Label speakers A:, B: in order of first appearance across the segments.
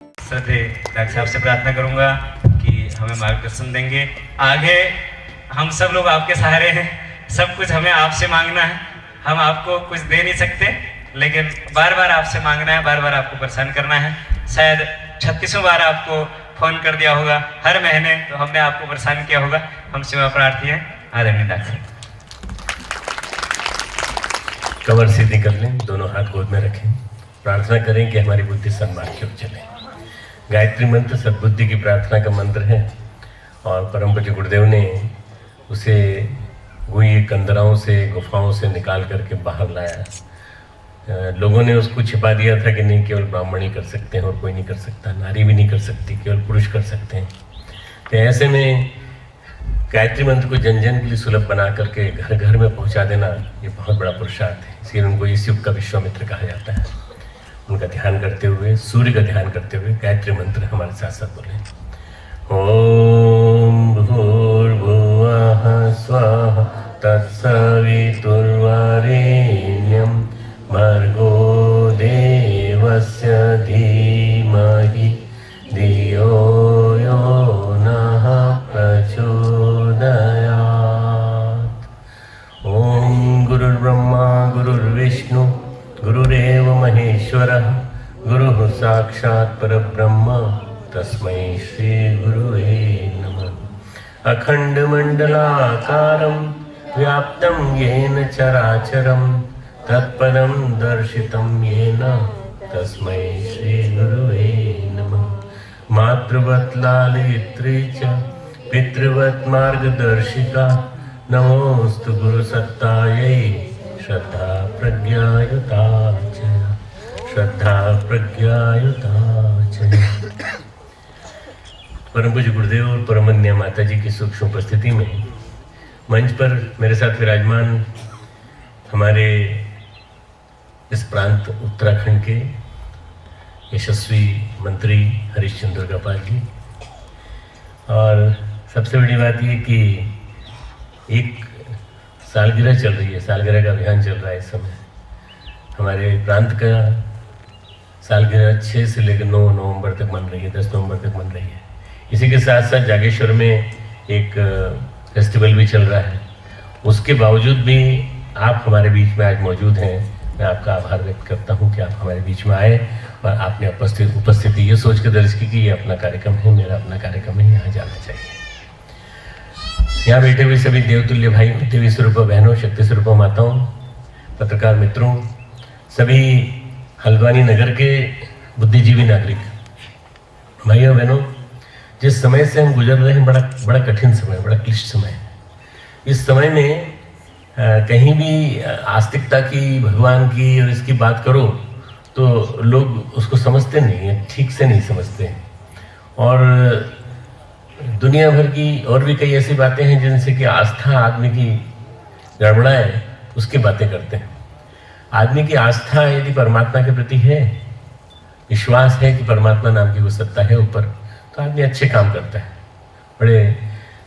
A: श्रद्धेय डॉक्टर साहब से प्रार्थना करूंगा कि हमें मार्गदर्शन देंगे। आगे हम सब लोग आपके सहारे हैं, सब कुछ हमें आपसे मांगना है। हम आपको कुछ दे नहीं सकते, लेकिन बार बार आपसे मांगना है, बार बार आपको परेशान करना है। शायद 36वां बार आपको फोन कर दिया होगा हर महीने, तो हमने आपको परेशान किया होगा। हम सेवा प्रार्थी हैं। आदरणीय डॉक्टर
B: कमर सीधी कर लें, दोनों हाथ गोद में रखें, प्रार्थना करें कि हमारी बुद्धि सन्मार्ग की ओर चले। गायत्री मंत्र सद्बुद्धि की प्रार्थना का मंत्र है और परम पूज्य गुरुदेव ने उसे गुई कंदराओं से, गुफाओं से निकाल करके बाहर लाया। लोगों ने उसको छिपा दिया था कि नहीं, केवल ब्राह्मण ही कर सकते हैं और कोई नहीं कर सकता, नारी भी नहीं कर सकती, केवल पुरुष कर सकते हैं। तो ऐसे में गायत्री मंत्र को जन जन के लिए सुलभ बना करके घर घर में पहुंचा देना, ये बहुत बड़ा पुरुषार्थ है। इसलिए उनको इस युग का विश्वामित्र कहा जाता है। उनका ध्यान करते हुए, सूर्य का ध्यान करते हुए गायत्री मंत्र हमारे साथ साथ बोलें। ओम भूर्भुवः स्वः तत्सवितुर्वरेण्यं भर्गो देवस्य धीमहि धियो यो नः प्रचोदयात्। ओम गुरुर्ब्रह्मा गुरुर्विष्णु गुरुरेव महेश्वरः गुरुः साक्षात् परब्रह्म तस्मै श्री गुरुवे नमः। अखण्डमण्डलाकारं व्याप्तं येन चराचरं तत्पदं दर्शितं येन तस्मै श्री गुरुवे नमः। मातृवत् लालयित्री च पितृवत् मार्गदर्शिका नमोस्तु गुरुसत्तायै श्रद्धा प्रज्ञायुता च, श्रद्धा प्रज्ञायुता च। परम पूज्य गुरुदेव और परमन्या माता जी की सूक्ष्म उपस्थिति में मंच पर मेरे साथ विराजमान हमारे इस प्रांत उत्तराखंड के यशस्वी मंत्री हरीशचंद्र गपाल जी। और सबसे बड़ी बात ये कि एक सालगिरह चल रही है, सालगिरह का अभियान चल रहा है इस समय। हमारे प्रांत का सालगिरह 6 से लेकर 9 नवंबर तक मन रही है, 10 नवंबर तक मन रही है। इसी के साथ साथ जागेश्वर में एक फेस्टिवल भी चल रहा है। उसके बावजूद भी आप हमारे बीच में आज मौजूद हैं। मैं आपका आभार व्यक्त करता हूं कि आप हमारे बीच में आए और आपने उपस्थिति ये सोच के दर्ज की कि ये अपना कार्यक्रम है, मेरा अपना कार्यक्रम है, यहाँ जाना चाहिए। यहाँ बैठे हुए सभी देवतुल्य भाई, देवी स्वरूप बहनों, शक्ति स्वरूप माताओं, पत्रकार मित्रों, सभी हल्द्वानी नगर के बुद्धिजीवी नागरिक भाइयों बहनों, जिस समय से हम गुजर रहे हैं बड़ा कठिन समय, बड़ा क्लिष्ट समय है। इस समय में कहीं भी आस्तिकता की, भगवान की और इसकी बात करो तो लोग उसको समझते नहीं हैं, ठीक से नहीं समझते। और दुनिया भर की और भी कई ऐसी बातें हैं जिनसे कि आस्था आदमी की गड़बड़ाए, उसकी बातें करते हैं। आदमी की आस्था यदि परमात्मा के प्रति है, विश्वास है कि परमात्मा नाम की वो सत्ता है ऊपर, तो आदमी अच्छे काम करता है, बड़े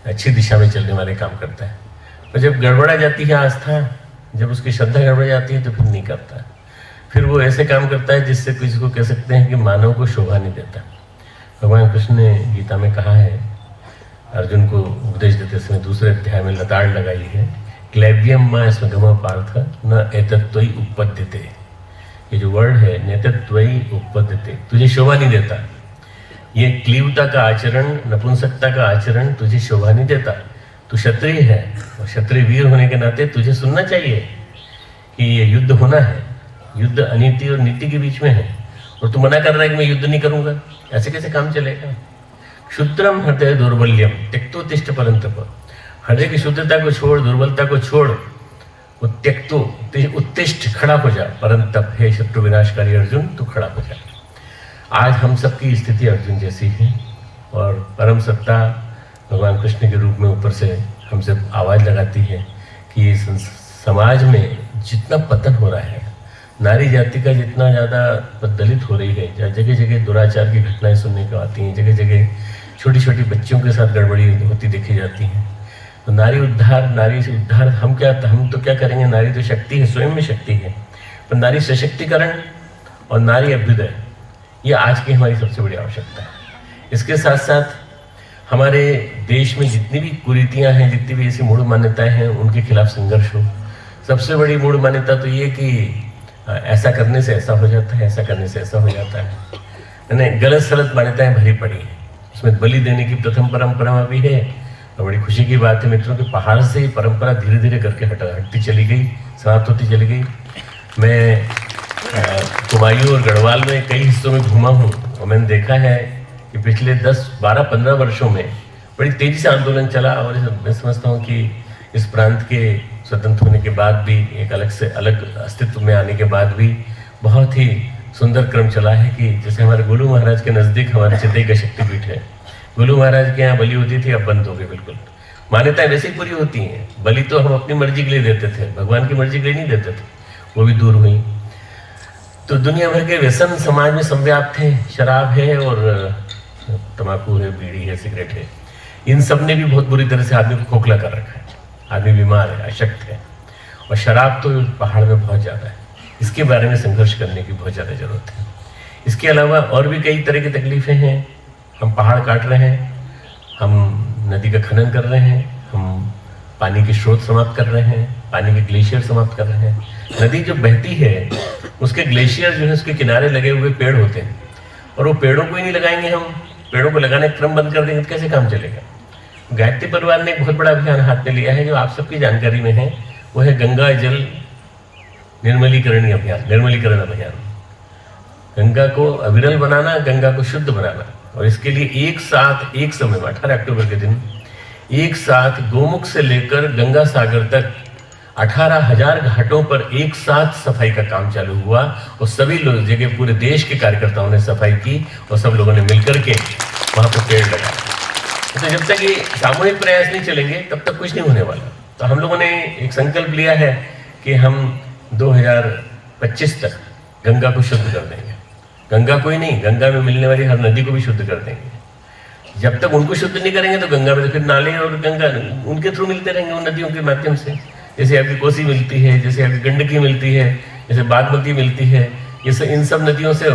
B: अच्छी दिशा में चलने वाले काम करता है। और जब गड़बड़ा जाती है आस्था, जब उसकी श्रद्धा गड़बड़ जाती है, तो फिर नहीं करता। फिर वो ऐसे काम करता है जिससे किसी को कह सकते हैं कि मानव को शोभा नहीं देता। भगवान कृष्ण ने गीता में कहा है, अर्जुन को उपदेश देते समय दूसरे अध्याय में लताड़ लगाई है, क्लैब्यम मां स्वगम पार्थ न एतत्त्वयि उपपद्यते। ये जो वर्ड है नेतत्वयि उपपद्यते, तुझे शोभा नहीं देता। ये क्लीवता का आचरण, नपुंसकता का आचरण तुझे शोभा नहीं देता। तू क्षत्रिय है और क्षत्रिय वीर होने के नाते तुझे सुनना चाहिए कि ये युद्ध होना है। युद्ध अनीति और नीति के बीच में है और तू मना कर रहा है कि मैं युद्ध नहीं करूंगा। ऐसे कैसे काम चलेगा? क्षुद्रम हृदय दौर्बल्यम त्यक्तोत्तिष्ठ परंतप। हृदय की शुद्धता को छोड़, दुर्बलता को छोड़, त्यक्तो उत्तिष्ठ, खड़ा हो जा। परंतप, हे शत्रु विनाशकारी अर्जुन, तू खड़ा हो जा। आज हम सबकी स्थिति अर्जुन जैसी है और परम सत्ता भगवान कृष्ण के रूप में ऊपर से हमसे आवाज़ लगाती है कि समाज में जितना पतन हो रहा है, नारी जाति का जितना ज़्यादा दलित हो रही है, जगह जगह दुराचार की घटनाएं सुनने को आती हैं, जगह जगह छोटी छोटी बच्चियों के साथ गड़बड़ी होती देखी जाती हैं। तो नारी से उद्धार हम तो क्या करेंगे? नारी तो शक्ति है, स्वयं में शक्ति है, पर नारी सशक्तिकरण और नारी अभ्युदय, ये आज की हमारी सबसे बड़ी आवश्यकता है। इसके साथ साथ हमारे देश में जितनी भी कुरीतियां हैं, जितनी भी ऐसी मूढ़ मान्यताएं हैं, उनके खिलाफ संघर्ष हो। सबसे बड़ी मूढ़ मान्यता तो ये कि ऐसा करने से ऐसा हो जाता है, ऐसा करने से ऐसा हो जाता है, यानी गलत सलत मान्यताएं भरी पड़ी हैं। उसमें बलि देने की प्रथम परंपरा भी है। और बड़ी खुशी की बात है मित्रों कि पहाड़ से परंपरा धीरे धीरे करके हटती चली गई, समाप्त होती चली गई। मैं कुमायूं और गढ़वाल में कई हिस्सों में घूमा हूँ और मैंने देखा है कि पिछले 10, 12, 15 वर्षों में बड़ी तेजी से आंदोलन चला। और मैं समझता हूँ कि इस प्रांत के स्वतंत्र होने के बाद भी, एक अलग अस्तित्व में आने के बाद भी बहुत ही सुंदर क्रम चला है कि जैसे हमारे गोलू महाराज के नज़दीक हमारे चितई का शक्तिपीठ है। गोलू महाराज के यहाँ बलि होती थी, अब बंद हो गई बिल्कुल। मान्यताएं वैसे ही पूरी होती हैं। बलि तो हम अपनी मर्जी के लिए देते थे, भगवान की मर्जी के लिए नहीं देते थे, वो भी दूर हुई। तो दुनिया भर के व्यसन समाज में संव्याप्त हैं। शराब है और तंबाकू है, बीड़ी है, सिगरेट है। इन सब ने भी बहुत बुरी तरह से आदमी को खोखला कर रखा है। आदमी बीमार है, अशक्त है। और शराब तो पहाड़ में बहुत ज़्यादा है। इसके बारे में संघर्ष करने की बहुत ज़्यादा ज़रूरत है। इसके अलावा और भी कई तरह की तकलीफ़ें हैं। हम पहाड़ काट रहे हैं, हम नदी का खनन कर रहे हैं, हम पानी के स्रोत समाप्त कर रहे हैं, पानी के ग्लेशियर समाप्त कर रहे हैं। नदी जो बहती है उसके ग्लेशियर जो है, उसके किनारे लगे हुए पेड़ होते हैं और वो पेड़ों को ही नहीं लगाएंगे हम, पेड़ों को लगाने का क्रम बंद कर देंगे तो कैसे काम चलेगा। गायत्री परिवार ने एक बहुत बड़ा अभियान हाथ में लिया है जो आप सबकी जानकारी में है, वो है गंगा जल निर्मलीकरण अभियान। गंगा को अविरल बनाना, गंगा को शुद्ध बनाना। और इसके लिए एक साथ एक समय में 18 अक्टूबर के दिन एक साथ गोमुख से लेकर गंगा सागर तक 18,000 घाटों पर एक साथ सफाई का काम चालू हुआ और सभी लोग जगह पूरे देश के कार्यकर्ताओं ने सफाई की और सब लोगों ने मिलकर के वहाँ पर पेड़ लगाए। तो जब तक ये सामूहिक प्रयास नहीं चलेंगे तब तक कुछ नहीं होने वाला। तो हम लोगों ने एक संकल्प लिया है कि हम 2025 तक गंगा को शुद्ध कर देंगे। गंगा को ही नहीं, गंगा में मिलने वाली हर नदी को भी शुद्ध कर देंगे। जब तक उनको शुद्ध नहीं करेंगे तो गंगा में तो फिर नाले और गंगा उनके थ्रू मिलते रहेंगे, उन नदियों के माध्यम से। जैसे आपकी कोसी मिलती है, जैसे आपकी गंडकी मिलती है, जैसे बागमती मिलती है, जैसे इन सब नदियों से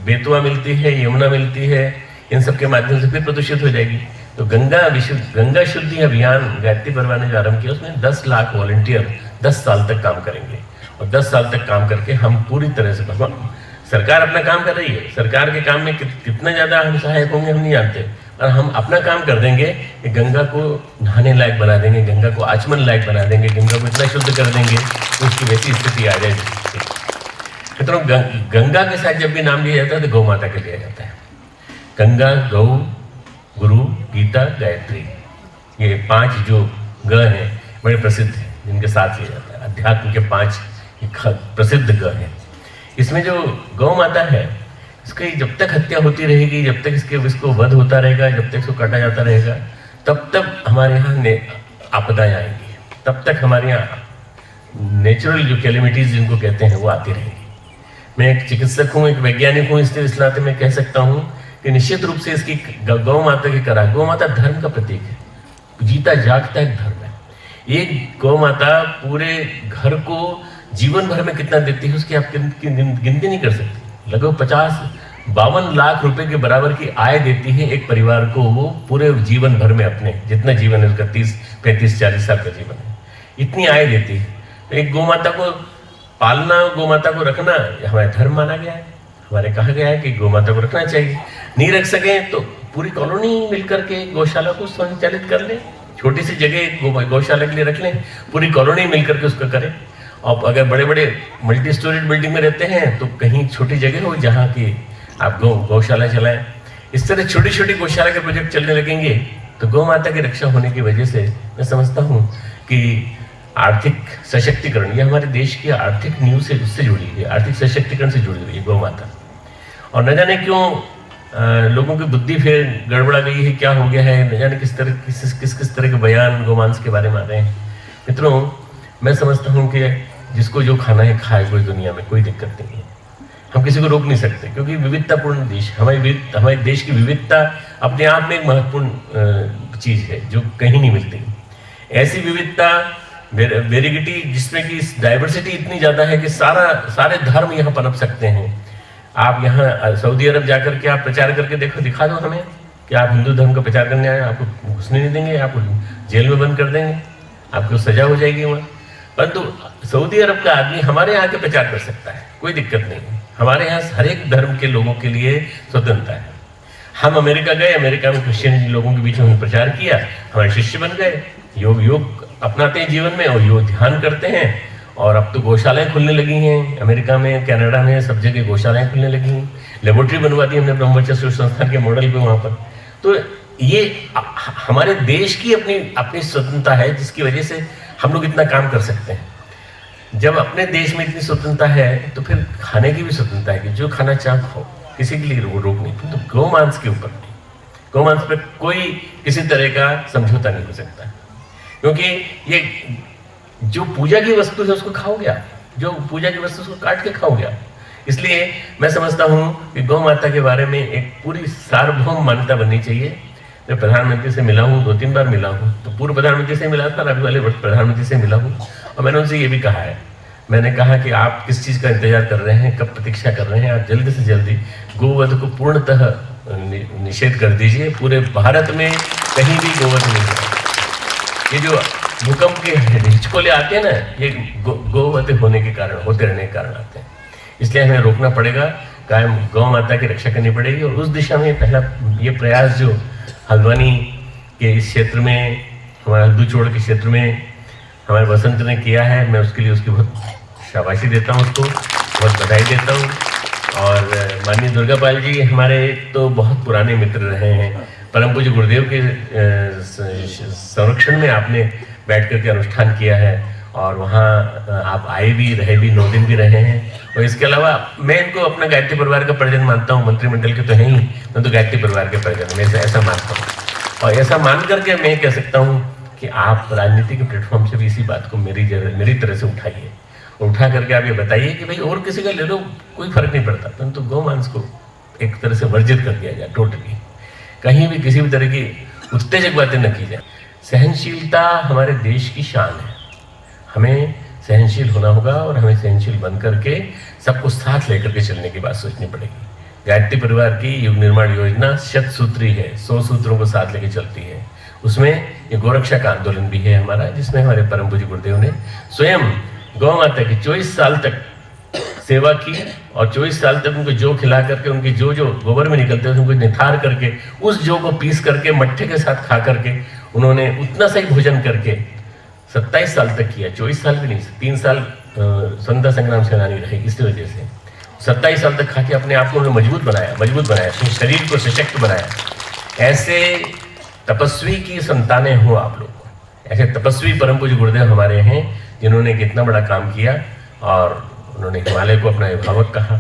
B: बेतवा मिलती है, यमुना मिलती है, इन सब के माध्यम से फिर प्रदूषित हो जाएगी। तो गंगा शुद्धि अभियान गायत्री परिवार ने जो आरंभ किया उसमें 10 लाख वॉलंटियर 10 साल तक काम करेंगे। और 10 साल तक काम करके हम पूरी तरह से, सरकार अपना काम कर रही है, सरकार के काम में कितना ज़्यादा हम सहायक होंगे हम नहीं जानते, और हम अपना काम कर देंगे कि गंगा को नहाने लायक बना देंगे, गंगा को आचमन लायक बना देंगे, गंगा को इतना शुद्ध कर देंगे तो उसकी वैसी स्थिति आ जाएगी। तो गंगा के साथ जब भी नाम लिया जाता है तो गौ माता के लिया जाता है। गंगा, गौ, गुरु, गीता, गायत्री, ये 5 जो ग हैं बड़े प्रसिद्ध हैं जिनके साथ लिया जाता है। अध्यात्म के 5 प्रसिद्ध ग हैं। इसमें जो गौ माता है इसकी जब तक हत्या होती रहेगी, जब तक इसको वध होता रहेगा, जब तक इसको काटा जाता रहेगा, तब तक हमारे यहाँ आपदाएं आएंगी, तब तक हमारे यहाँ नेचुरल जो कैलेमिटीज जिनको कहते हैं वो आती रहेंगी। मैं एक चिकित्सक हूँ, एक वैज्ञानिक हूँ, इसलिए इस नाते मैं कह सकता हूँ कि निश्चित रूप से इसकी गौ माता की गौ माता धर्म का प्रतीक है, जीता जागता एक धर्म है। एक गौ माता पूरे घर को जीवन भर में कितना देती है उसकी आप गिनती नहीं कर सकते। लगभग 50-52 लाख रुपए के बराबर की आय देती है एक परिवार को, वो पूरे जीवन भर में अपने जितना जीवन है उसका 30-35-40 साल का जीवन है, इतनी आय देती है। तो एक गौ माता को पालना, गौ माता को रखना हमारे धर्म माना गया है, हमारे कहा गया है कि गौ माता को रखना चाहिए। नहीं रख सके तो पूरी कॉलोनी मिलकर के गौशाला को संचालित कर ले, छोटी सी जगह गौशाला के लिए रख लें, पूरी कॉलोनी मिलकर के उसका करें। और अगर बड़े बड़े मल्टी स्टोरेज बिल्डिंग में रहते हैं तो कहीं छोटी जगह हो जहाँ की आप गौशाला चलाएं। इस तरह छोटी छोटी गौशाला के प्रोजेक्ट चलने लगेंगे तो गौ माता की रक्षा होने की वजह से मैं समझता हूँ कि आर्थिक सशक्तिकरण, यह हमारे देश की आर्थिक नींव से उससे जुड़ी है, आर्थिक सशक्तिकरण से जुड़ी हुई है गौ माता। और न जाने क्यों लोगों की बुद्धि फिर गड़बड़ा गई है, क्या हो गया है, न जाने किस तरह के बयान गोमांस के बारे में आ रहे हैं। मित्रों, मैं समझता हूँ कि जिसको जो खाना है खाए, कोई दुनिया में कोई दिक्कत नहीं है, हम किसी को रोक नहीं सकते, क्योंकि विविधतापूर्ण देश, हमारे देश की विविधता अपने आप में एक महत्वपूर्ण चीज़ है जो कहीं नहीं मिलती। ऐसी विविधता, वेरिगिटी, जिसमें कि डाइवर्सिटी इतनी ज़्यादा है कि सारे धर्म यहाँ पनप सकते हैं। आप यहाँ सऊदी अरब जाकर के आप प्रचार करके देखो, दिखा दो हमें कि आप हिंदू धर्म का प्रचार करने आए, आपको घुसने नहीं देंगे, आपको जेल में बंद कर देंगे, आपको सजा हो जाएगी वहाँ। परंतु सऊदी अरब का आदमी हमारे यहाँ के प्रचार कर सकता है, कोई दिक्कत नहीं है। हमारे यहाँ हर एक धर्म के लोगों के लिए स्वतंत्रता है। हम अमेरिका गए, अमेरिका में क्रिश्चियन लोगों के बीच में प्रचार किया, हमारे शिष्य बन गए, योग अपनाते हैं जीवन में और योग ध्यान करते हैं। और अब तो गौशालाएं खुलने लगी हैं, अमेरिका में, कनाडा में, सब जगह गौशालाएं खुलने लगी हैं। लेबोरेटरी बनवा दी हमने ब्रह्मचर्य संस्थान के मॉडल पे वहाँ पर। तो ये हमारे देश की अपनी स्वतंत्रता है, जिसकी वजह से हम लोग इतना काम कर सकते हैं। जब अपने देश में इतनी स्वतंत्रता है तो फिर खाने की भी स्वतंत्रता है कि जो खाना चाहो खाओ, किसी के लिए रोक नहीं। तो गौमांस के ऊपर नहीं, गौमांस पर कोई किसी तरह का समझौता नहीं हो सकता, क्योंकि ये जो पूजा की वस्तु है उसको खाओगे आप, जो पूजा की वस्तु उसको काट के खाओगे आप। इसलिए मैं समझता हूँ कि गौ माता के बारे में एक पूरी सार्वभौम मान्यता बननी चाहिए। मैं प्रधानमंत्री से मिला हूँ, 2-3 बार मिला हूँ, तो पूर्व प्रधानमंत्री से मिला था, अभी वाले प्रधानमंत्री से मिला हूँ, और मैंने उनसे ये भी कहा है, मैंने कहा कि आप किस चीज़ का इंतजार कर रहे हैं, कब प्रतीक्षा कर रहे हैं, आप जल्दी से जल्दी गोवध को पूर्णतः निषेध कर दीजिए। पूरे भारत में कहीं भी गोवध नहीं है। ये जो भूकंप के हिचकोले आते हैं ना, ये गोवध होने के कारण, होते रहने के कारण आते हैं। इसलिए हमें रोकना पड़ेगा, कायम गौ माता की रक्षा करनी पड़ेगी। और उस दिशा में पहला ये प्रयास जो हल्द्वानी के इस क्षेत्र में, हमारे हल्दूचोड़ के क्षेत्र में हमारे बसंत ने किया है, मैं उसके लिए उसकी बहुत शाबाशी देता हूँ, उसको बहुत बधाई देता हूँ। और माननीय दुर्गापाल जी हमारे तो बहुत पुराने मित्र रहे हैं। परम पूज्य गुरुदेव के संरक्षण में आपने बैठ करके अनुष्ठान किया है, और वहाँ आप आए भी, रहे भी, 9 दिन भी रहे हैं। और इसके अलावा मैं इनको अपना गायत्री परिवार का परिजन मानता हूँ, मंत्रिमंडल के तो हैं ही, मैं तो गायत्री परिवार के परिजन, मैं ऐसा मानता हूँ। और ऐसा मान करके मैं कह सकता हूँ कि आप राजनीति के प्लेटफॉर्म से भी इसी बात को मेरी तरह से उठाइए, उठा करके आप ये बताइए कि भाई और किसी का ले लो, कोई फर्क नहीं पड़ता, परंतु गौमांस को एक तरह से वर्जित कर दिया जाए टोटली। कहीं भी किसी भी तरह की उत्तेजक बातें न की जाए। सहनशीलता हमारे देश की शान है, हमें सहनशील होना होगा, और हमें सहनशील बन करके सबको साथ लेकर के चलने की बात सोचनी पड़ेगी। गायत्री परिवार की युग निर्माण योजना 100 सूत्री है, 100 सूत्रों को साथ लेकर चलती है। उसमें ये गोरक्षा का आंदोलन भी है हमारा, जिसमें हमारे परम पूज्य गुरुदेव ने स्वयं गौ माता की 24 साल तक सेवा की, और 24 साल तक उनको जौ खिला करके, उनकी जो गोबर में निकलते थे उनको निथार करके, उस जौ को पीस करके मट्ठे के साथ खा करके उन्होंने उतना सही भोजन करके 27 साल तक किया। 24 साल भी नहीं, 3 साल स्वतंत्रता संग्राम सेनानी रहे, इसी वजह से 27 साल तक खा के अपने आप को उन्होंने मजबूत बनाया, अपने शरीर को सशक्त बनाया। ऐसे तपस्वी की संतानें हो आप लोग, ऐसे तपस्वी परम पूज्य गुरुदेव हमारे हैं, जिन्होंने कितना बड़ा काम किया। और उन्होंने हिमालय को अपना अभिभावक कहा,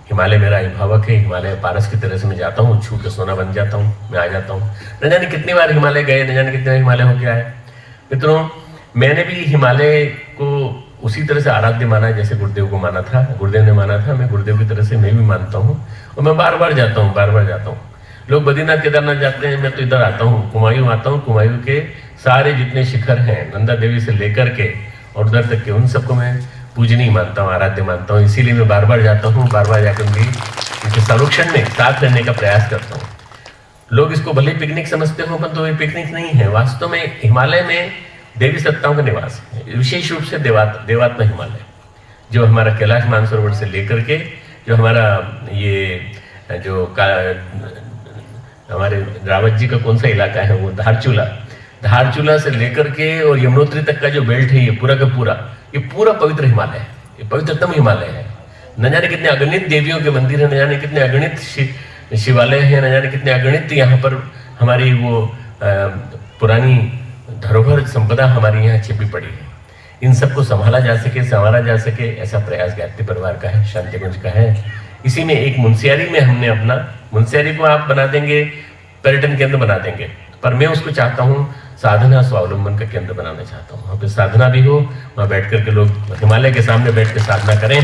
B: हिमालय मेरा अभिभावक है, हिमालय पारस की तरह से मैं जाता हूँ, छू के सोना बन जाता हूँ, मैं आ जाता हूँ। न जाने कितनी बार हिमालय गए, न जाने कितने बार हिमालय होके आए। मित्रों, मैंने भी हिमालय को उसी तरह से आराध्य माना जैसे गुरुदेव को माना था, गुरुदेव ने माना था। मैं गुरुदेव की तरह से मैं भी मानता हूँ, और मैं बार बार जाता हूँ। लोग बद्रीनाथ केदारनाथ जाते हैं, मैं तो इधर आता हूँ, कुमायूं आता हूँ। कुमायूं के सारे जितने शिखर हैं, नंदा देवी से लेकर के और उधर तक के, उन सबको मैं पूजनीय मानता हूँ, आराध्य मानता हूँ। इसीलिए मैं बार बार जाता हूँ, बार बार जाकर उनके संरक्षण में साथ रहने का प्रयास करता हूँ। लोग इसको भले पिकनिक समझते हो, पर तो ये पिकनिक नहीं है। वास्तव में हिमालय में देवी सत्ताओं का निवास है, विशेष रूप से देवात्मा हिमालय, जो हमारा कैलाश मानसरोवर से लेकर के, जो हमारा ये जो हमारे रावत जी का कौन सा इलाका है, वो धारचूला से लेकर के और यमुनोत्री तक का जो बेल्ट है, ये पूरा का पूरा, ये पूरा पवित्र हिमालय है, ये पवित्रतम हिमालय है। न जाने कितने अगणित देवियों के मंदिर हैं, न जाने कितने अगणित शिवालय हैं, न जाने कितने अगणित यहाँ पर हमारी वो पुरानी धरोहर संपदा हमारी यहाँ छिपी पड़ी है। इन सबको संभाला जा सके ऐसा प्रयास गायत्री परिवार का है, शांतिकुंज का है। इसी में एक मुंशियारी में हमने अपना, मुंशियारी को आप बना देंगे पर्यटन केंद्र बना देंगे, पर मैं उसको चाहता हूँ साधना स्वावलंबन का केंद्र बनाना चाहता हूँ। वहाँ पे साधना भी हो, वहाँ बैठ करके लोग हिमालय के सामने बैठ के साधना करें।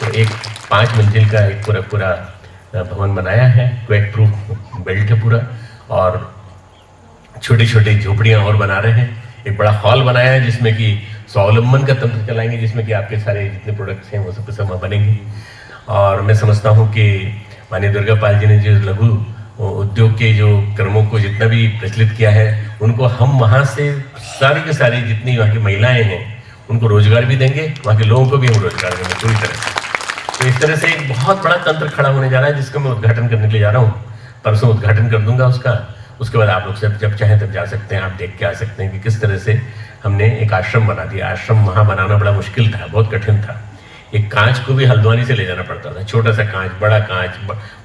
B: तो एक 5 मंजिल का एक पूरा भवन बनाया है, क्वेक प्रूफ बेल्ट है पूरा, और छोटी छोटी झोपड़ियाँ और बना रहे हैं। एक बड़ा हॉल बनाया है जिसमें कि स्वावलंबन का तंत्र चलाएंगे, जिसमें कि आपके सारे जितने प्रोडक्ट्स हैं वो सब बनेंगे। और मैं समझता हूँ कि माननीय दुर्गा पाल जी ने जो लघु उद्योग के जो कर्मों को जितना भी प्रचलित किया है, उनको हम वहाँ से सारी के सारी जितनी वहाँ की महिलाएं हैं उनको रोजगार भी देंगे, वहाँ के लोगों को भी हम रोजगार देंगे पूरी तरह से। तो इस तरह से एक बहुत बड़ा तंत्र खड़ा होने जा रहा है जिसका मैं उद्घाटन करने के लिए जा रहा हूँ। परसों उद्घाटन कर दूंगा उसका। उसके बाद आप लोग सब जब चाहें तब जा सकते हैं, आप देख के आ सकते हैं कि किस तरह से हमने एक आश्रम बना दिया। आश्रम वहाँ बनाना बड़ा मुश्किल था, बहुत कठिन था। एक कांच को भी हल्द्वानी से ले जाना पड़ता था, छोटा सा कांच, बड़ा कांच,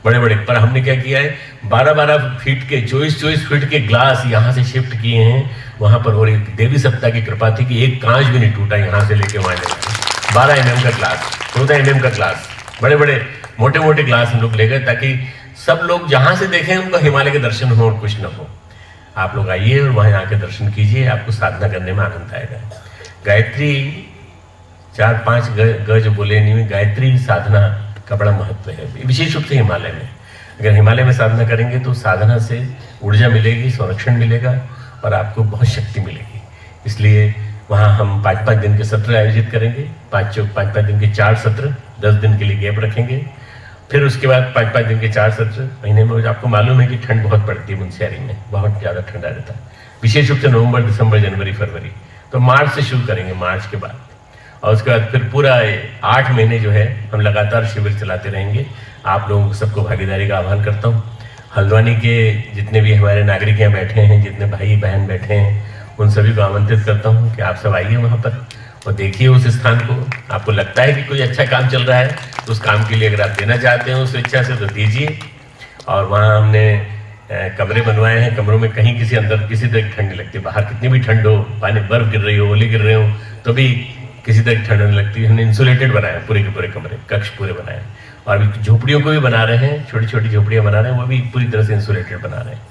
B: बड़े बड़े। पर हमने क्या किया है, 12-12 फीट के 24-24 फीट के ग्लास यहाँ से शिफ्ट किए हैं वहाँ पर। और एक देवी सत्ता की कृपा थी कि एक कांच भी नहीं टूटा यहाँ से लेके वहाँ ले गए। 12 mm का ग्लास, 14 mm का ग्लास, बड़े बड़े मोटे मोटे ग्लास हम लोग ले गए ताकि सब लोग जहाँ से देखें उनको हिमालय के दर्शन हो और कुछ न हो। आप लोग आइए और वहाँ आके दर्शन कीजिए, आपको साधना करने में आनंद आएगा। गायत्री 4-5 ग जो बोले नहीं में, गायत्री साधना का बड़ा महत्व है, विशेष रूप से हिमालय में। अगर हिमालय में साधना करेंगे तो साधना से ऊर्जा मिलेगी, संरक्षण मिलेगा और आपको बहुत शक्ति मिलेगी। इसलिए वहाँ हम 5-5 दिन के सत्र आयोजित करेंगे, 5-5 दिन के 4 सत्र, 10 दिन के लिए गैप रखेंगे। फिर उसके बाद 5-5 दिन के 4 सत्र महीने में। आपको मालूम है कि ठंड बहुत पड़ती है मुंशियारी में, बहुत ज़्यादा ठंडा रहता है, विशेष रूप से नवंबर, दिसंबर, जनवरी, फरवरी। तो मार्च से शुरू करेंगे, मार्च के बाद। और उसके बाद फिर पूरा 8 महीने जो है हम लगातार शिविर चलाते रहेंगे। आप लोगों को सबको भागीदारी का आह्वान करता हूँ। हल्द्वानी के जितने भी हमारे नागरिक यहाँ बैठे हैं, जितने भाई बहन बैठे हैं, उन सभी को आमंत्रित करता हूँ कि आप सब आइए वहाँ पर और देखिए उस स्थान को। आपको लगता है कि कोई अच्छा काम चल रहा है तो उस काम के लिए अगर आप देना चाहते हैं उस इच्छा से तो दीजिए। और वहाँ हमने कमरे बनवाए हैं, कमरों में कहीं किसी अंदर किसी तरह ठंड नहीं लगती। बाहर कितनी भी ठंड हो, पानी बर्फ गिर रही हो, ओले गिर रहे हो, तो भी किसी तरह ठंड नहीं लगती। हमने इंसुलेटेड बनाया पूरे के पूरे कमरे, कक्ष पूरे बनाए। और अभी झोपड़ियों को भी बना रहे हैं, छोटी छोटी झोपड़ियाँ बना रहे हैं, वो भी पूरी तरह से इंसुलेटेड बना रहे हैं।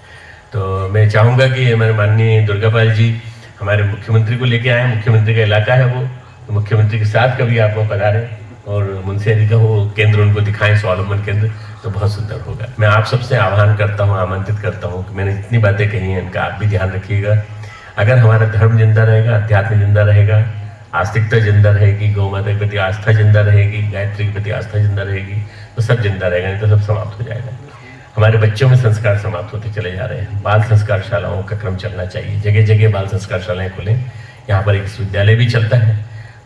B: तो मैं चाहूँगा कि हमारे माननीय दुर्गा पाल जी हमारे मुख्यमंत्री को लेके आए। मुख्यमंत्री का इलाका है वो, तो मुख्यमंत्री के साथ कभी आप वो पधारें और मुंशियारी का वो केंद्र उनको दिखाएं, स्वावलंबन केंद्र, तो बहुत सुंदर होगा। मैं आप सबसे आह्वान करता हूँ, आमंत्रित करता हूँ कि मैंने जितनी बातें कही हैं इनका आप भी ध्यान रखिएगा। अगर हमारा धर्म जिंदा रहेगा, अध्यात्म जिंदा रहेगा, आस्तिकता जिंदा रहेगी, गौ माता के प्रति आस्था जिंदा रहेगी, गायत्री के प्रति आस्था जिंदा रहेगी, तो सब जिंदा रहेगा, नहीं तो सब समाप्त हो जाएगा। हमारे बच्चों में संस्कार समाप्त होते चले जा रहे हैं। बाल संस्कार शालाओं का क्रम चलना चाहिए, जगह जगह बाल संस्कार शालाएं खुलें। यहाँ पर एक विश्वविद्यालय भी चलता है।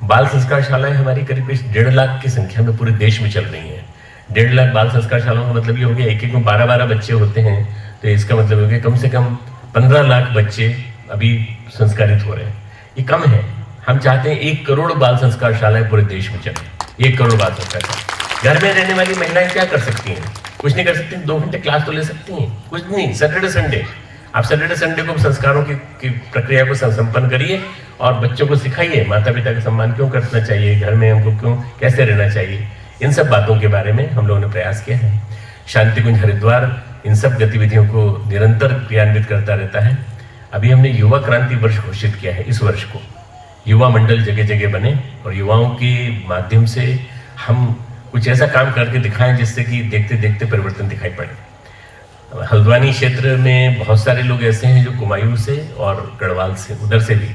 B: बाल संस्कार शालाएं हमारी करीब 1.5 लाख की संख्या में पूरे देश में चल रही हैं। 1.5 लाख बाल संस्कार शालाओं का मतलब ये हो गया, एक में 12-12 बच्चे होते हैं, तो इसका मतलब हो गया कम से कम 15 लाख बच्चे अभी संस्कारित हो रहे हैं। ये कम है। हम चाहते हैं 1 करोड़ बाल संस्कार शालाएं पूरे देश में चले। 1 करोड़ बाल संस्कार शाला। घर में रहने वाली महिलाएं क्या कर सकती हैं? कुछ नहीं कर सकती, 2 घंटे क्लास तो ले सकती हैं, कुछ नहीं। सैटरडे संडे आप सैटरडे संडे को संस्कारों की प्रक्रिया को संपन्न करिए और बच्चों को सिखाइए माता पिता का सम्मान क्यों करना चाहिए, घर में हमको क्यों कैसे रहना चाहिए। इन सब बातों के बारे में हम लोगों ने प्रयास किया है। शांति कुंज हरिद्वार इन सब गतिविधियों को निरंतर क्रियान्वित करता रहता है। अभी हमने युवा क्रांति वर्ष घोषित किया है। इस वर्ष को युवा मंडल जगह जगह बने और युवाओं के माध्यम से हम कुछ ऐसा काम करके दिखाएं जिससे कि देखते देखते परिवर्तन दिखाई पड़े। हल्द्वानी क्षेत्र में बहुत सारे लोग ऐसे हैं जो कुमायूं से और गढ़वाल से, उधर से भी,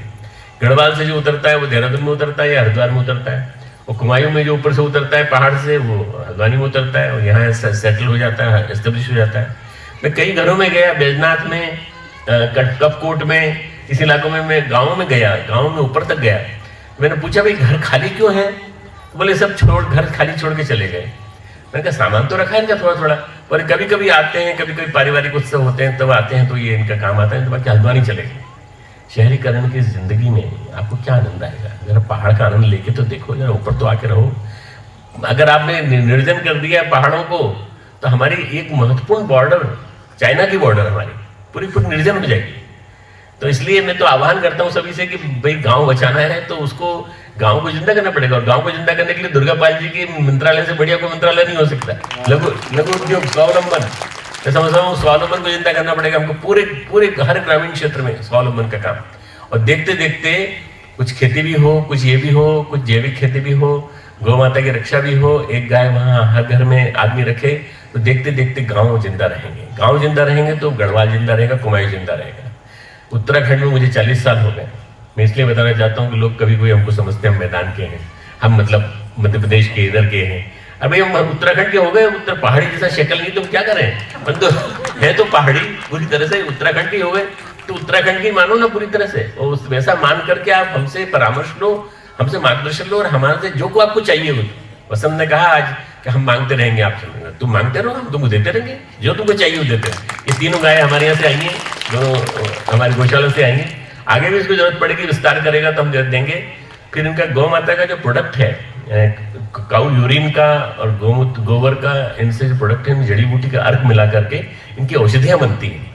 B: गढ़वाल से जो उतरता है वो देहरादून में उतरता है या हरिद्वार में उतरता है, और कुमायूं में जो ऊपर से उतरता है पहाड़ से वो हल्द्वानी में उतरता है और यहाँ सेटल हो जाता है, एस्टेब्लिश हो जाता है। मैं कई घरों में गया, बैजनाथ में, कपकोट में, इस इलाकों में मैं गाँव में गया, गाँव में ऊपर तक गया। मैंने पूछा भाई घर खाली क्यों है? बोले सब घर खाली छोड़ के चले गए। मैंने कहा सामान तो रखा है इनका थोड़ा थोड़ा, पर कभी कभी आते हैं, कभी कभी पारिवारिक उत्सव होते हैं तब आते हैं, तो ये इनका काम आता है, तो बाकी हल्द्वानी चले गए। शहरीकरण की जिंदगी में आपको क्या आनंद आएगा? जरा पहाड़ का आनंद लेके तो देखो, जरा ऊपर तो आके रहो। अगर आपने निर्जन कर दिया पहाड़ों को तो हमारी एक महत्वपूर्ण बॉर्डर, चाइना की बॉर्डर हमारी पूरी निर्जन हो जाएगी। तो इसलिए मैं तो आह्वान करता हूँ सभी से कि भाई गांव बचाना है तो उसको गांव को जिंदा करना पड़ेगा, और गांव को जिंदा करने के लिए दुर्गा पाल जी के मंत्रालय से बढ़िया कोई मंत्रालय नहीं हो सकता। लघु उद्योग, स्वावलंबन, मैं समझ रहा हूँ स्वावलंबन को जिंदा करना पड़ेगा हमको, पूरे हर ग्रामीण क्षेत्र में स्वावलंबन का काम। और देखते देखते कुछ खेती भी हो, कुछ ये भी हो, कुछ जैविक खेती भी हो, गौ माता की रक्षा भी हो, एक गाय वहाँ हर घर में आदमी रखे, तो देखते देखते गाँव जिंदा रहेंगे। गाँव जिंदा रहेंगे तो गढ़वाल जिंदा रहेगा, कुमायूं जिंदा रहेगा। उत्तराखंड में मुझे 40 साल हो गए। मैं इसलिए बताना चाहता हूँ कि लोग कभी कोई हमको समझते हैं हम मैदान के हैं, हम मतलब मध्य प्रदेश के इधर के हैं। अभी हम उत्तराखंड के हो गए, उत्तर पहाड़ी जैसा शक्ल नहीं, तुम क्या करें, परंतु है तो पहाड़ी पूरी तरह से, उत्तराखंड के हो गए तो उत्तराखंड की मानो ना पूरी तरह से, और उस वैसा मान करके आप हमसे परामर्श लो, हमसे मार्गदर्शन लो, और हमारे से जो को आपको चाहिए हो। वसंत ने कहा आज कि हम मांगते रहेंगे आपसे, तुम मांगते रहो, हम तुमको देते रहेंगे, जो तुमको चाहिए वो देते रहेंगे। ये तीनों गाय हमारे यहाँ से आई हैं, दोनों हमारी गौशाला से आई हैं, आगे भी इसको जरूरत पड़ेगी, विस्तार करेगा तो हम दे देंगे। फिर इनका गौ माता का जो प्रोडक्ट है, काऊ यूरिन का और गोमूत्र गोबर का, इनसे जो प्रोडक्ट है, जड़ी बूटी का अर्क मिला करके इनकी औषधियां बनती हैं।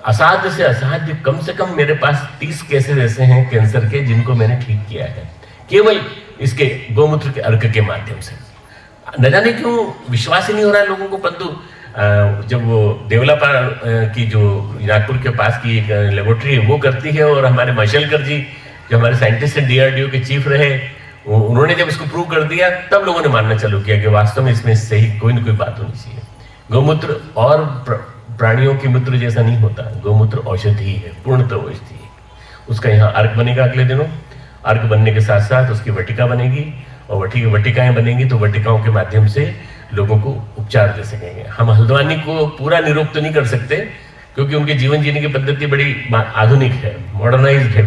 B: असाध्य से असाध्य, कम से कम मेरे पास 30 केसेस ऐसे हैं कैंसर के जिनको मैंने ठीक किया है, केवल इसके गोमूत्र के अर्क के माध्यम से। न जाने क्यों विश्वास ही नहीं हो रहा है लोगों को, परंतु जब वो देवलापार की जो नागपुर के पास की एक लेबोरेटरी है वो करती है, और हमारे माशेलकर जी जो हमारे साइंटिस्ट हैं, DRDO के चीफ रहे, उन्होंने जब इसको प्रूव कर दिया तब लोगों ने मानना चालू किया कि वास्तव में इसमें सही कोई ना कोई बात होनी चाहिए। गोमूत्र और प्राणियों के मूत्र जैसा नहीं होता, गोमूत्र औषधि है, पूर्णतः औषधि है। उसका यहाँ अर्क बनेगा अगले दिनों, अर्क बनने के साथ साथ उसकी वटिका बनेगी, और वटिकाएं बनेंगी तो वटिकाओं के माध्यम से लोगों को उपचार दे सकेंगे। हम हल्द्वानी को पूरा निरोग तो नहीं कर सकते, क्योंकि उनके जीवन जीने की पद्धति बड़ी आधुनिक है, मॉडर्नाइज्ड है।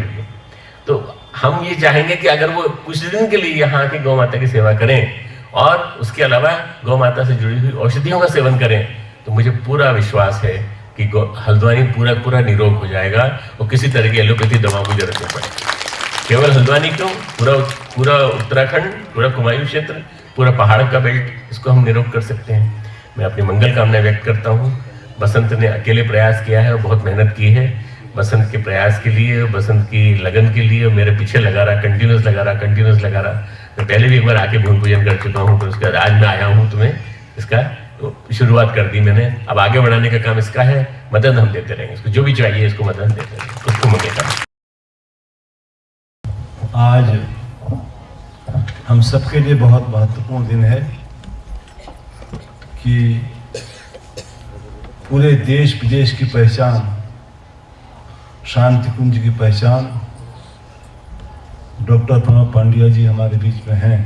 B: तो हम ये चाहेंगे कि अगर वो कुछ दिन के लिए यहाँ के गौ माता की सेवा करें और उसके अलावा गौ माता से जुड़ी हुई औषधियों का सेवन करें, तो मुझे पूरा विश्वास है कि हल्द्वानी पूरा निरोग हो जाएगा और किसी तरह की एलोपैथी दवाओं की जरूरत नहीं पड़ेगी। केवल हल्द्वानी क्यों, पूरा उत्तराखंड, पूरा कुमायूं क्षेत्र, पूरा पहाड़ का बेल्ट, इसको हम निरोग कर सकते हैं। मैं अपनी मंगल कामना व्यक्त करता हूँ। बसंत ने अकेले प्रयास किया है और बहुत मेहनत की है। बसंत के प्रयास के लिए, बसंत की लगन के लिए मेरे पीछे लगा रहा, कंटिन्यूस लगा रहा। मैं पहले भी एक बार आके भूमि पूजन कर चुका हूँ, फिर उसके बाद आज मैं आया हूँ तुम्हें इसका शुरुआत कर दी मैंने। अब आगे बढ़ाने का काम इसका है, मदद हम देते रहेंगे, इसको जो भी चाहिए इसको मदद देते रहेंगे, उसको मिलेगा।
C: आज हम सबके लिए बहुत महत्वपूर्ण दिन है कि पूरे देश विदेश की पहचान, शांति कुंज की पहचान डॉक्टर प्रणव पांड्या जी हमारे बीच में हैं।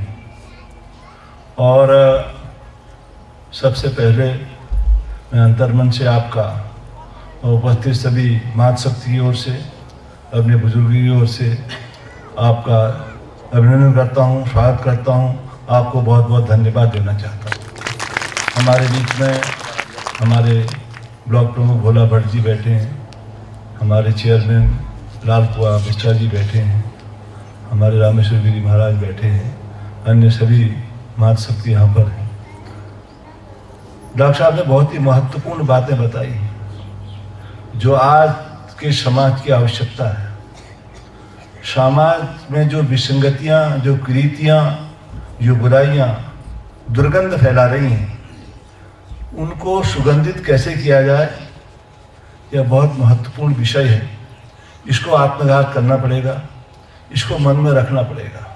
C: और सबसे पहले मैं अंतर्मन से आपका और उपस्थित सभी मातृशक्ति की ओर से, अपने बुजुर्गों की ओर से आपका अभिनंदन करता हूँ, स्वागत करता हूँ, आपको बहुत बहुत धन्यवाद देना चाहता हूँ। हमारे बीच में हमारे ब्लॉक प्रमुख भोला भट्ट जी बैठे हैं, हमारे चेयरमैन लाल कुआ मिश्रा जी बैठे हैं, हमारे रामेश्वर गिरी महाराज बैठे हैं, अन्य सभी मातृशक्ति यहाँ पर हैं। डॉक्टर साहब ने बहुत ही महत्वपूर्ण बातें बताई जो आज के समाज की आवश्यकता है। समाज में जो विसंगतियाँ, जो कुरीतियाँ, जो बुराइयाँ दुर्गंध फैला रही हैं, उनको सुगंधित कैसे किया जाए, यह बहुत महत्वपूर्ण विषय है। इसको आत्मघात करना पड़ेगा, इसको मन में रखना पड़ेगा।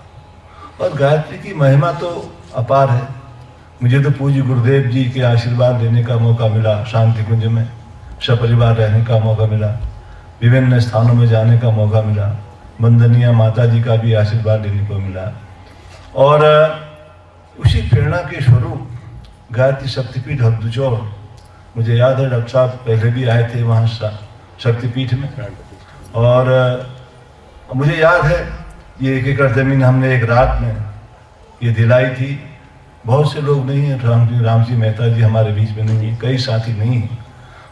C: और गायत्री की महिमा तो अपार है। मुझे तो पूज्य गुरुदेव जी के आशीर्वाद लेने का मौका मिला, शांति कुंज में सपरिवार रहने का मौका मिला, विभिन्न स्थानों में जाने का मौका मिला, वंदनीय माता जी का भी आशीर्वाद लेने को मिला। और उसी प्रेरणा के स्वरूप गायत्री शक्तिपीठ हरदुचौर, मुझे याद है डॉक्टर साहब पहले भी आए थे वहाँ शक्तिपीठ में, और मुझे याद है ये 1 एकड़ ज़मीन हमने एक रात में ये दिलाई थी। बहुत से लोग नहीं हैं, राम जी मेहता जी हमारे बीच में नहीं है, कई साथी नहीं हैं,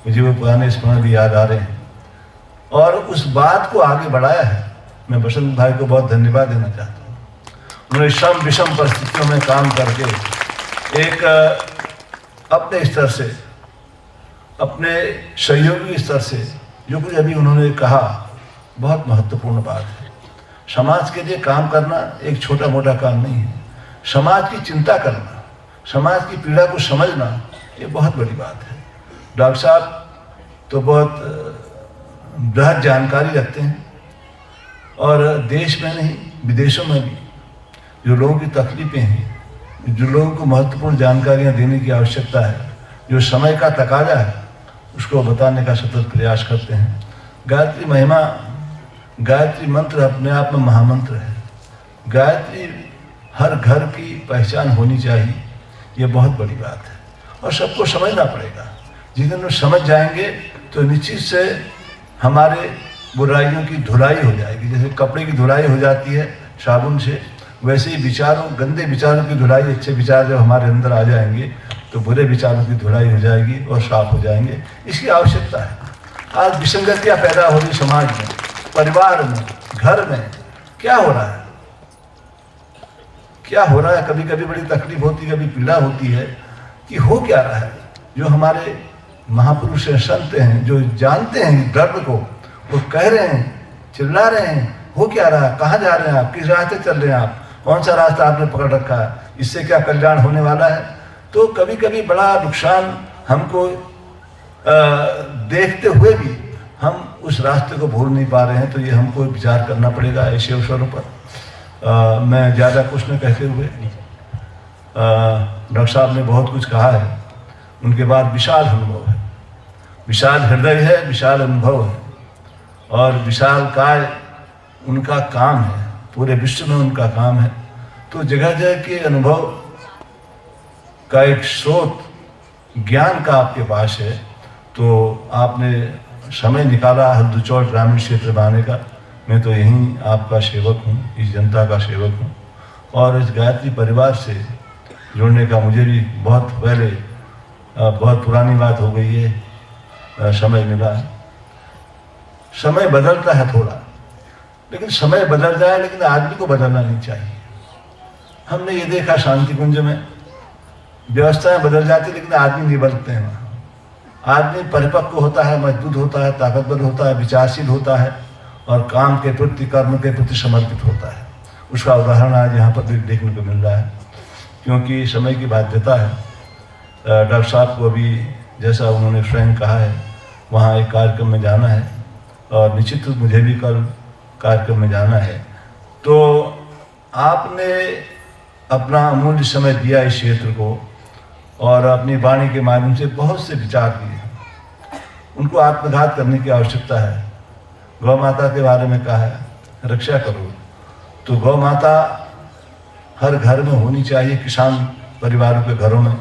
C: मुझे वो पुराने स्मरण भी याद आ रहे हैं। और उस बात को आगे बढ़ाया है। मैं बसंत भाई को बहुत धन्यवाद देना चाहता हूँ। उन्होंने श्रम विषम परिस्थितियों में काम करके एक अपने स्तर से, अपने सहयोगी स्तर से जो कुछ अभी उन्होंने कहा, बहुत महत्वपूर्ण बात है। समाज के लिए काम करना एक छोटा मोटा काम नहीं है। समाज की चिंता करना, समाज की पीड़ा को समझना, ये बहुत बड़ी बात है। डॉक्टर साहब तो बहुत बृहद जानकारी रखते हैं, और देश में नहीं विदेशों में भी जो लोगों की तकलीफें हैं, जो लोगों को महत्वपूर्ण जानकारियां देने की आवश्यकता है, जो समय का तकाजा है, उसको बताने का सतत प्रयास करते हैं। गायत्री महिमा, गायत्री मंत्र अपने आप में महामंत्र है। गायत्री हर घर की पहचान होनी चाहिए। ये बहुत बड़ी बात है और सबको समझना पड़ेगा। जिस दिन वो समझ जाएंगे तो निश्चित से हमारे बुराइयों की धुलाई हो जाएगी। जैसे कपड़े की धुलाई हो जाती है साबुन से, वैसे ही विचारों, गंदे विचारों की धुलाई, अच्छे विचार जब हमारे अंदर आ जाएंगे तो बुरे विचारों की धुलाई हो जाएगी और साफ हो जाएंगे। इसकी आवश्यकता है। आज विसंगतियाँ पैदा हो रही समाज में, परिवार में, घर में। क्या हो रहा है, क्या हो रहा है? कभी कभी बड़ी तकलीफ होती है, कभी पीड़ा होती है कि हो क्या रहा है। जो हमारे महापुरुष हैं, संत हैं, जो जानते हैं दर्द को, वो कह रहे हैं, चिल्ला रहे हैं, हो क्या रहा है, कहाँ जा रहे हैं आप, किस रास्ते चल रहे हैं आप, कौन सा रास्ता आपने पकड़ रखा है, इससे क्या कल्याण होने वाला है। तो कभी कभी बड़ा नुकसान हमको देखते हुए भी हम उस रास्ते को भूल नहीं पा रहे हैं। तो ये हमको विचार करना पड़ेगा ऐसे अवसरों पर। मैं ज़्यादा कुछ न कहते हुए, डॉक्टर साहब ने बहुत कुछ कहा है, उनके बाद विशाल अनुभव है, विशाल हृदय है, विशाल अनुभव है और विशाल काय उनका काम है, पूरे विश्व में उनका काम है। तो जगह जगह के अनुभव का एक स्रोत ज्ञान का आपके पास है। तो आपने समय निकाला हल्दूचौड़ ग्रामीण क्षेत्र में आने का। मैं तो यहीं आपका सेवक हूँ, इस जनता का सेवक हूँ और इस गायत्री परिवार से जुड़ने का मुझे भी बहुत पहले, बहुत पुरानी बात हो गई है, समय मिला है। समय बदलता है थोड़ा, लेकिन समय बदल जाए लेकिन आदमी को बदलना नहीं चाहिए। हमने ये देखा शांति कुंज में व्यवस्थाएं बदल जाती लेकिन आदमी नहीं बदलते हैं। आदमी परिपक्व होता है, मजबूत होता है, ताकतवर होता है, विचारशील होता है और काम के प्रति, कर्म के प्रति समर्पित होता है। उसका उदाहरण आज यहाँ पर भी देखने को मिल रहा है। क्योंकि समय की बाध्यता है। डॉक्टर साहब को अभी जैसा उन्होंने स्वयं कहा है वहाँ एक कार्यक्रम में जाना है और निश्चित रूप मुझे भी कल कार्यक्रम में जाना है। तो आपने अपना अमूल्य समय दिया इस क्षेत्र को और अपनी वाणी के माध्यम से बहुत से विचार दिए। उनको आत्मघात करने की आवश्यकता है। गौ माता के बारे में कहा है, रक्षा करो। तो गौ माता हर घर में होनी चाहिए, किसान परिवारों के घरों में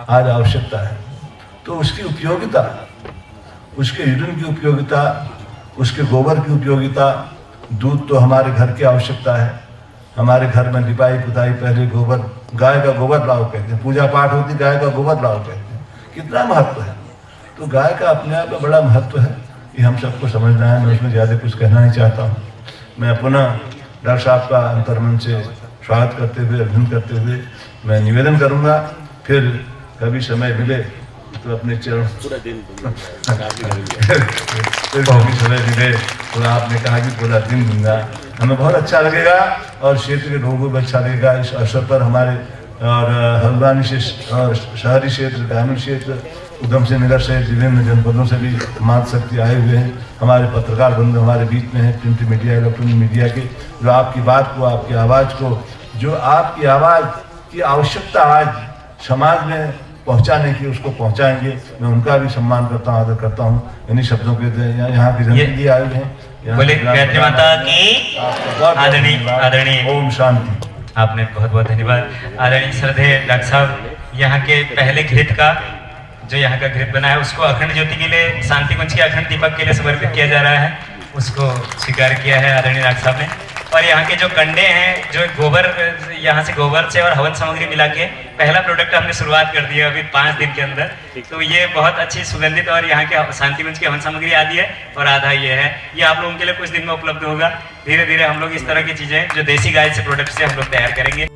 C: आज आवश्यकता है। तो उसकी उपयोगिता, उसके यूरिन की उपयोगिता, उसके गोबर की उपयोगिता, दूध तो हमारे घर की आवश्यकता है। हमारे घर में लिपाई पुताई पहले गोबर, गाय का गोबर लाओ कहते हैं, पूजा पाठ होती गाय का गोबर लाओ कहते हैं। कितना महत्व है। तो गाय का अपने आप में बड़ा महत्व है, ये हम सबको समझना है। मैं उसमें ज़्यादा कुछ कहना नहीं चाहता हूँ। मैं पुनः डॉक्टर साहब का अंतर्मन से स्वागत करते हुए, अभिनंदन करते हुए मैं निवेदन करूँगा, फिर कभी समय मिले तो अपने चरण पूरा दिन कभी समय मिले तो आपने कहा कि पूरा दिन दूंगा, हमें बहुत अच्छा लगेगा और क्षेत्र के लोगों को भी अच्छा लगेगा। इस अवसर पर हमारे और हल्द्वानी से और शहरी क्षेत्र, ग्रामीण क्षेत्र, उधम सिंह नगर सहित विभिन्न जनपदों से भी मातृशक्ति आए हुए हैं। हमारे पत्रकार बंधु हमारे बीच में हैं, प्रिंट मीडिया, इलेक्ट्रॉनिक मीडिया के, जो आपकी बात को, आपकी आवाज़ को, जो आपकी आवाज़ की आवश्यकता आज समाज में पहुंचाने की, उसको पहुंचाएंगे। मैं उनका भी सम्मान करता हूँ, आदर करता हूँ। इन्हीं शब्दों के यहाँ की जनता आए हुए हैं।
A: बोले गायत्री माता की आदरणीय
C: ओम शांति।
A: आपने बहुत बहुत धन्यवाद। आदरणीय श्रद्धेय डॉक्टर साहब, यहाँ के पहले घृत का, जो यहाँ का घृत बना है उसको अखंड ज्योति के लिए, शांति कुंज के अखंड दीपक के लिए समर्पित किया जा रहा है, उसको स्वीकार किया है आदरणीय डॉक्टर साहब ने। और यहाँ के जो कंडे हैं, जो गोबर, यहाँ से गोबर से और हवन सामग्री मिला के पहला प्रोडक्ट हमने शुरुआत कर दिया अभी 5 दिन के अंदर। तो ये बहुत अच्छी सुगंधित और यहाँ के शांति कुंज की हवन सामग्री आदि है और आधा ये है। ये आप लोगों के लिए कुछ दिन में उपलब्ध होगा। धीरे धीरे हम लोग इस तरह की चीज़ें जो देसी गाय से प्रोडक्ट से हम लोग तैयार करेंगे।